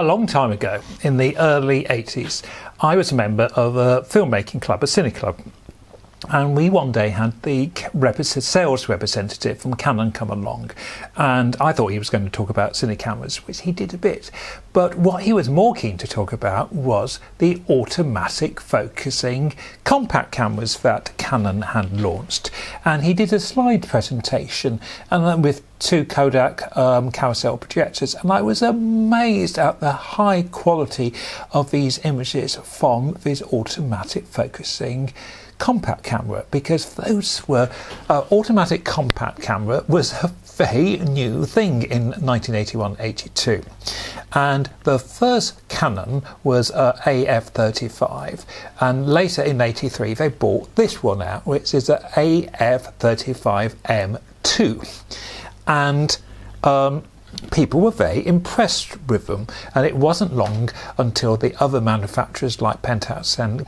long time ago, in the early 80s, I was a member of a filmmaking club, a cine club. And we one day had the sales representative from Canon come along, and I thought he was going to talk about cine cameras, which he did a bit. But what he was more keen to talk about was the automatic focusing compact cameras that Canon had launched. And he did a slide presentation and with two Kodak carousel projectors, and I was amazed at the high quality of these images from this automatic focusing compact camera, because those were automatic compact camera was a very new thing in 1981-82, and the first Canon was AF35, and later in 83 they bought this one out, which is a AF35 M2, and people were very impressed with them, and it wasn't long until the other manufacturers like Pentax and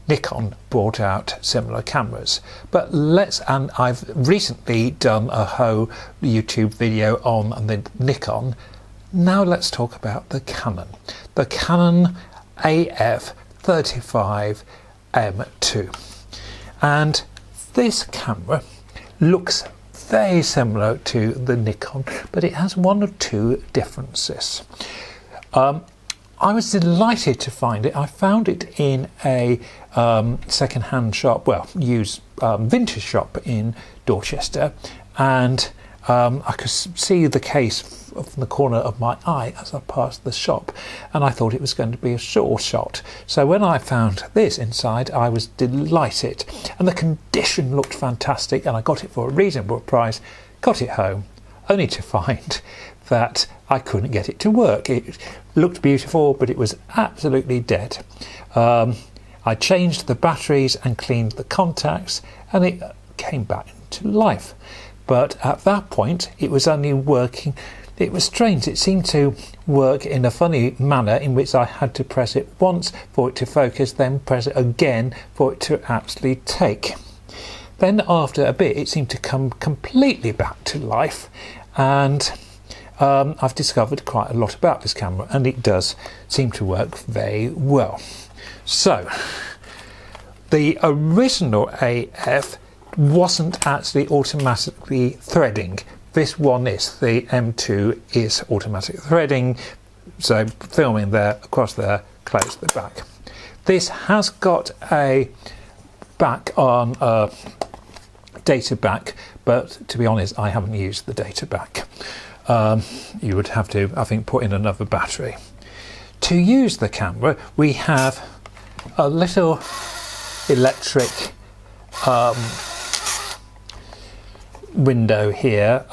Nikon brought out similar cameras. But and I've recently done a whole YouTube video on the Nikon. Now let's talk about the Canon AF35 M2, and this camera looks very similar to the Nikon, but it has one or two differences. I was delighted to find it. I found it in a second-hand shop, well, used vintage shop in Dorchester, and I could see the case from the corner of my eye as I passed the shop, and I thought it was going to be a sure shot. So when I found this inside, I was delighted, and the condition looked fantastic, and I got it for a reasonable price, got it home, only to find that I couldn't get it to work. It looked beautiful, but it was absolutely dead. I changed the batteries and cleaned the contacts, and it came back to life. But at that point, it was only working. It was strange. It seemed to work in a funny manner in which I had to press it once for it to focus, then press it again for it to actually take. Then after a bit, it seemed to come completely back to life, and I've discovered quite a lot about this camera, and it does seem to work very well. So the original AF wasn't actually automatically threading. This one is. The M2 is automatic threading, so filming there, across there, close the back. This has got a back on data back, but to be honest, I haven't used the data back. You would have to, I think, put in another battery. To use the camera, we have a little electric window here,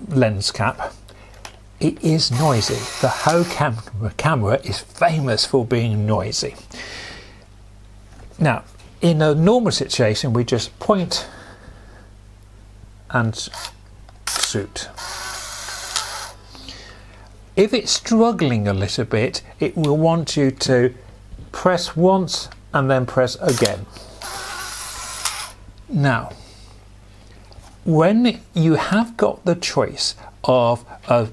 lens cap. It is noisy. The whole camera is famous for being noisy. Now, in a normal situation, we just point and shoot. If it's struggling a little bit, it will want you to press once and then press again. Now, when you have got the choice of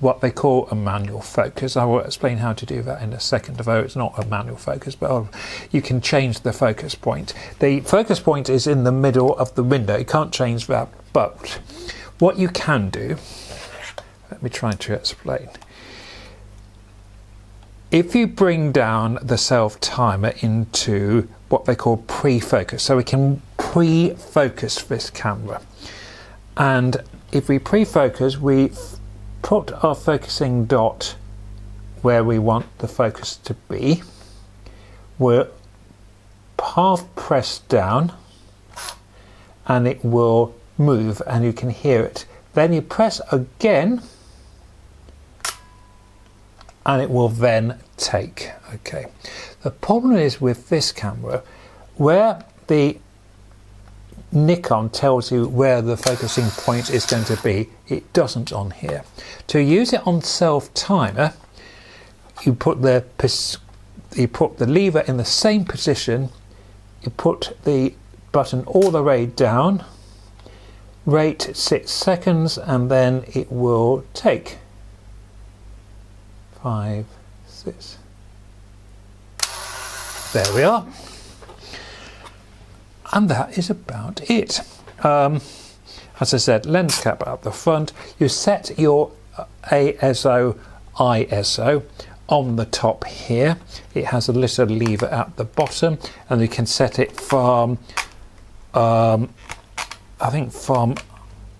what they call a manual focus, I will explain how to do that in a second, although it's not a manual focus, but you can change the focus point. The focus point is in the middle of the window. You can't change that, but what you can do, let me try to explain. If you bring down the self timer into what they call pre-focus, so we can pre-focus this camera. And if we pre-focus, we put our focusing dot where we want the focus to be. We're half pressed down and it will move, and you can hear it. Then you press again and it will then take. Okay. The problem is with this camera, where the Nikon tells you where the focusing point is going to be, it doesn't on here. To use it on self timer, you put the lever in the same position, you put the button all the way down, wait 6 seconds, and then it will take 5, What's this? There we are. And that is about it. As I said, lens cap at the front. You set your ASO, ISO on the top here. It has a little lever at the bottom, and you can set it from I think from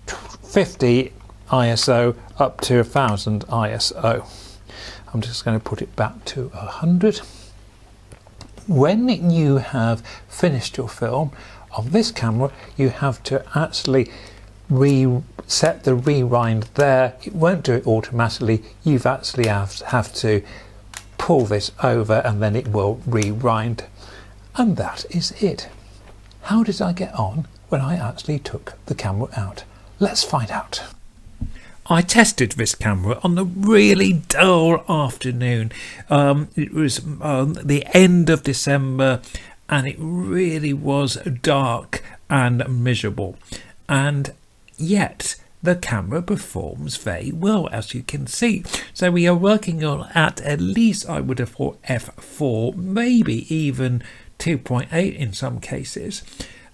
50 ISO up to 1000 ISO. I'm just going to put it back to 100. When you have finished your film on this camera, you have to actually reset the rewind there. It won't do it automatically. You've actually have to pull this over and then it will rewind. And that is it. How did I get on when I actually took the camera out? Let's find out. I tested this camera on a really dull afternoon. It was the end of December and it really was dark and miserable. And yet the camera performs very well, as you can see. So we are working on at least, I would have thought, f4, maybe even 2.8 in some cases.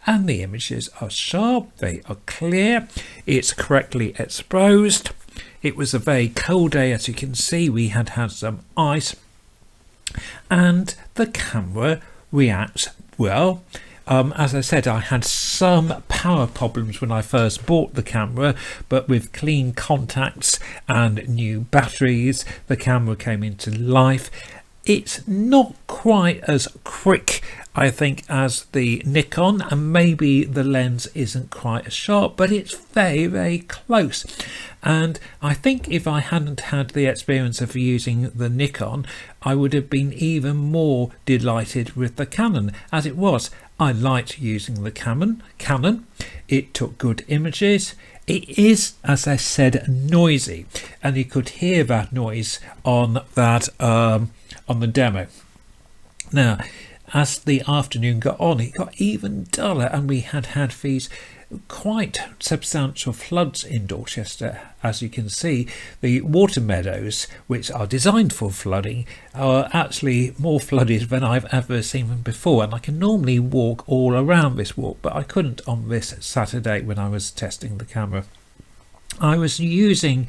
And the images are sharp, they are clear, it's correctly exposed. It was a very cold day, as you can see. We had some ice, and the camera reacts well. As I said, I had some power problems when I first bought the camera, but with clean contacts and new batteries, the camera came into life. It's not quite as quick, I think, as the Nikon, and maybe the lens isn't quite as sharp, but it's very, very close. And I think if I hadn't had the experience of using the Nikon, I would have been even more delighted with the Canon. As it was, I liked using the Canon. It took good images. It is, as I said, noisy, and you could hear that noise on that on the demo. Now, as the afternoon got on, it got even duller, and we had these quite substantial floods in Dorchester. As you can see, the water meadows, which are designed for flooding, are actually more flooded than I've ever seen them before, and I can normally walk all around this walk, but I couldn't on this Saturday when I was testing the camera. I was using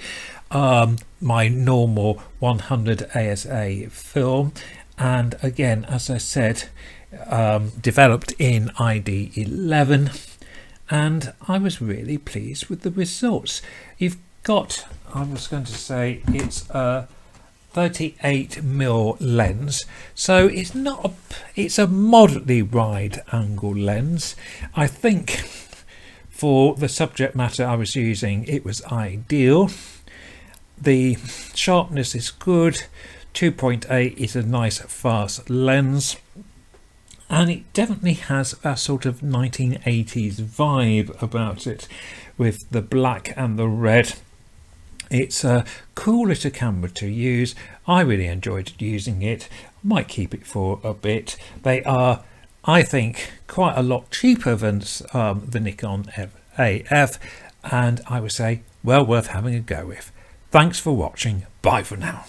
my normal 100 ASA film, and again, as I said, developed in ID 11, and I was really pleased with the results. You've got, I was going to say, it's a 38mm lens, so it's not it's a moderately wide angle lens. I think for the subject matter I was using, it was ideal. The sharpness is good. 2.8 is a nice fast lens, and it definitely has that sort of 1980s vibe about it with the black and the red. It's a cool little camera to use. I really enjoyed using it. Might keep it for a bit. They are, I think, quite a lot cheaper than the Nikon AF, and I would say well worth having a go with. Thanks for watching. Bye for now.